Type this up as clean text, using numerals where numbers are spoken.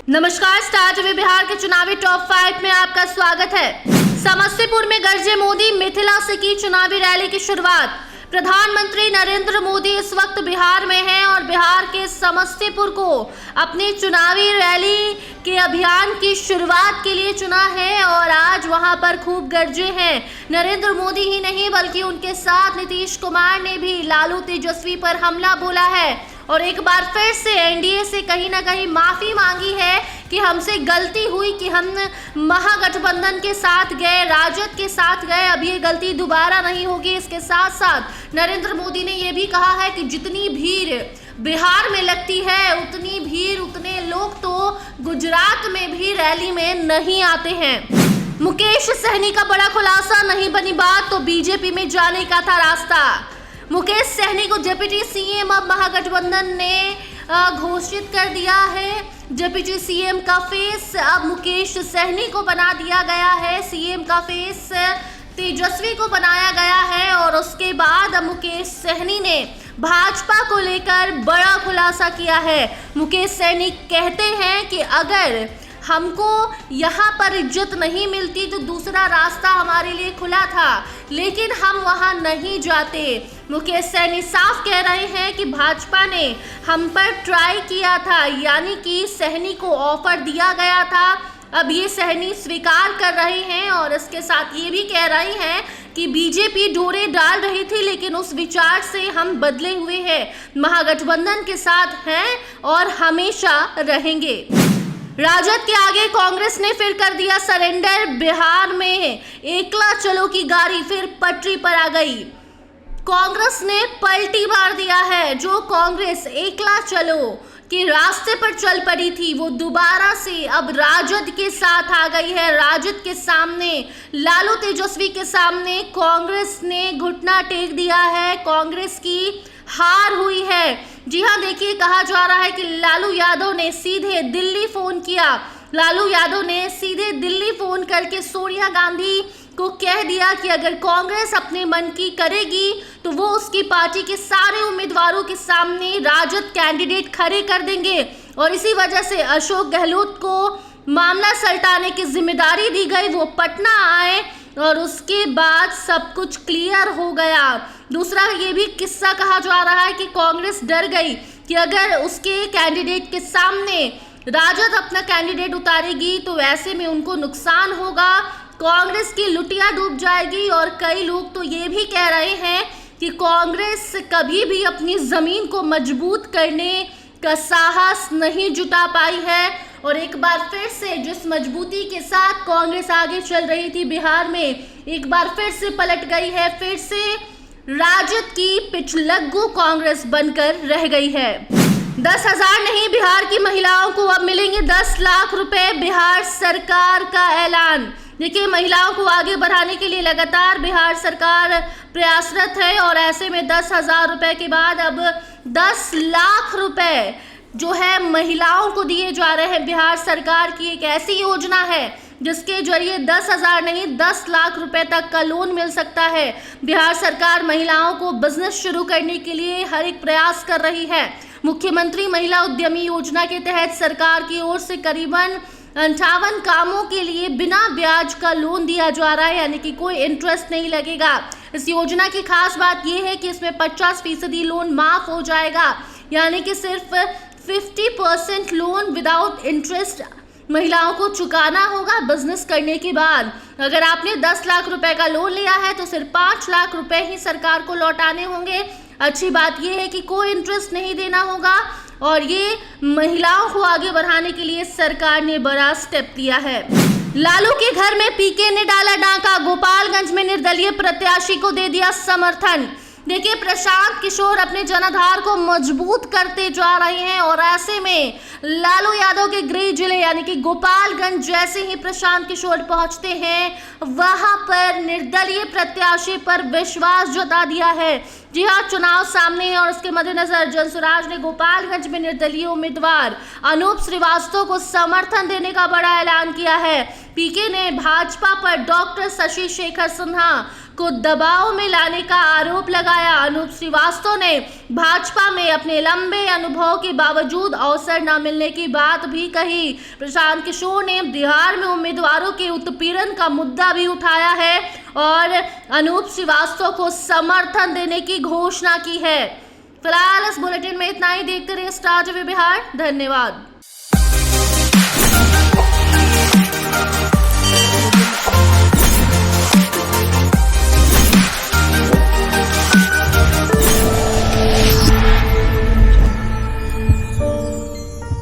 नमस्कार, star TV Bihar के चुनावी टॉप 5 में आपका स्वागत है। समस्तीपुर में गरजे मोदी, मिथिला से की चुनावी रैली की शुरुआत। प्रधानमंत्री नरेंद्र मोदी इस वक्त बिहार में हैं और बिहार के समस्तीपुर को अपनी चुनावी रैली के अभियान की शुरुआत के लिए चुना है और आज वहां पर खूब गरजे हैं। नरेंद्र मोदी ही नहीं बल्कि उनके साथ नीतीश कुमार ने भी लालू तेजस्वी पर हमला बोला है और एक बार फिर से एनडीए से कहीं ना कहीं माफी मांगी है कि हमसे गलती हुई कि हम महागठबंधन के साथ गए, राजद के साथ गए, अब ये गलती दोबारा नहीं होगी। इसके साथ साथ नरेंद्र मोदी ने ये भी कहा है कि जितनी भीड़ बिहार में लगती है उतनी भीड़, उतने लोग तो गुजरात में भी रैली में नहीं आते हैं। मुकेश सहनी का बड़ा खुलासा, नहीं बनी बात तो बीजेपी में जाने का था रास्ता। मुकेश सहनी को डिप्टी सीएम अब महागठबंधन ने घोषित कर दिया है। डिप्टी सीएम का फेस अब मुकेश सहनी को बना दिया गया है। सीएम का फेस तेजस्वी को बनाया गया है और उसके बाद अब मुकेश सहनी ने भाजपा को लेकर बड़ा खुलासा किया है। मुकेश सहनी कहते हैं कि अगर हमको यहाँ पर इज्जत नहीं मिलती तो दूसरा रास्ता हमारे लिए खुला था, लेकिन हम वहाँ नहीं जाते। मुकेश सहनी साफ कह रहे हैं कि भाजपा ने हम पर ट्राई किया था, यानी कि सहनी को ऑफर दिया गया था। अब ये सहनी स्वीकार कर रहे हैं और इसके साथ ये भी कह रहे हैं कि बीजेपी डोरे डाल रही थी, लेकिन उस विचार से हम बदले हुए हैं, महागठबंधन के साथ हैं और हमेशा रहेंगे। राजद के आगे कांग्रेस ने फिर कर दिया सरेंडर। बिहार में एकला चलो की गाड़ी फिर पटरी पर आ गई। कांग्रेस ने पलटी मार दिया है। जो कांग्रेस एकला चलो के रास्ते पर चल पड़ी थी वो दोबारा से अब राजद के साथ आ गई है। राजद के सामने, लालू तेजस्वी के सामने कांग्रेस ने घुटना टेक दिया है। कांग्रेस की हार हुई है। जी हाँ, देखिए, कहा जा रहा है कि लालू यादव ने सीधे दिल्ली फोन किया। लालू यादव ने सीधे दिल्ली फोन करके सोनिया गांधी को कह दिया कि अगर कांग्रेस अपने मन की करेगी तो वो उसकी पार्टी के सारे उम्मीदवारों के सामने राजद कैंडिडेट खड़े कर देंगे। और इसी वजह से अशोक गहलोत को मामला सल्टाने की जिम्मेदारी दी गई। वो पटना आए और उसके बाद सब कुछ क्लियर हो गया। दूसरा ये भी किस्सा कहा जा रहा है कि कांग्रेस डर गई कि अगर उसके कैंडिडेट के सामने राजद अपना कैंडिडेट उतारेगी तो ऐसे में उनको नुकसान होगा, कांग्रेस की लुटिया डूब जाएगी। और कई लोग तो ये भी कह रहे हैं कि कांग्रेस कभी भी अपनी जमीन को मजबूत करने का साहस नहीं जुटा पाई है और एक बार फिर से जिस मजबूती के साथ कांग्रेस आगे चल रही थी बिहार में, एक बार फिर से पलट गई है। फिर से राजद की पिछलग्गू कांग्रेस बनकर रह गई है। 10,000 नहीं, बिहार की महिलाओं को अब मिलेंगे 10 लाख रुपए। बिहार सरकार का ऐलान। देखिए, महिलाओं को आगे बढ़ाने के लिए लगातार बिहार सरकार प्रयासरत है और ऐसे में 10,000 रुपए के बाद अब 10 लाख रुपए जो है महिलाओं को दिए जा रहे हैं। बिहार सरकार की एक ऐसी योजना है जिसके जरिए 10,000 नहीं 10 लाख रुपए तक का लोन मिल सकता है। बिहार सरकार महिलाओं को बिजनेस शुरू करने के लिए हर एक प्रयास कर रही है। मुख्यमंत्री महिला उद्यमी योजना के तहत सरकार की ओर से करीबन 58 कामों के लिए बिना ब्याज का लोन दिया जा रहा है, यानी कि कोई इंटरेस्ट नहीं लगेगा। इस योजना की खास बात यह है कि इसमें 50% लोन माफ हो जाएगा, यानी कि सिर्फ 50% लोन विदाउट इंटरेस्ट महिलाओं को चुकाना होगा बिजनेस करने के बाद। अगर आपने 10 लाख रुपए का लोन लिया है तो सिर्फ 5 लाख रुपए ही सरकार को लौटाने होंगे। अच्छी बात यह है कि कोई इंटरेस्ट नहीं देना होगा और ये महिलाओं को आगे बढ़ाने के लिए सरकार ने बड़ा स्टेप लिया है। लालू के घर में पीके ने डाला डाका। गोपालगंज में निर्दलीय प्रत्याशी को दे दिया समर्थन। देखिए, प्रशांत किशोर अपने जनाधार को मजबूत करते जा रहे हैं और ऐसे में लालू यादव के गृह जिले यानी कि गोपालगंज जैसे ही प्रशांत किशोर पहुंचते हैं वहां पर निर्दलीय प्रत्याशी पर विश्वास जता दिया है। जी हाँ, चुनाव सामने है और इसके मद्देनजर जनसुराज ने गोपालगंज में निर्दलीय उम्मीदवार अनूप श्रीवास्तव को समर्थन देने का बड़ा ऐलान किया है। पीके ने भाजपा पर डॉक्टर शशि शेखर सिन्हा को दबाव में लाने का आरोप लगाया। अनूप श्रीवास्तव ने भाजपा में अपने लंबे अनुभव के बावजूद अवसर न मिलने की बात भी कही। प्रशांत किशोर ने बिहार में उम्मीदवारों के उत्पीड़न का मुद्दा भी उठाया है और अनूप श्रीवास्तव को समर्थन देने की घोषणा की है। फिलहाल इस बुलेटिन में इतना ही। देखते रहिए स्टार टीवी बिहार। धन्यवाद।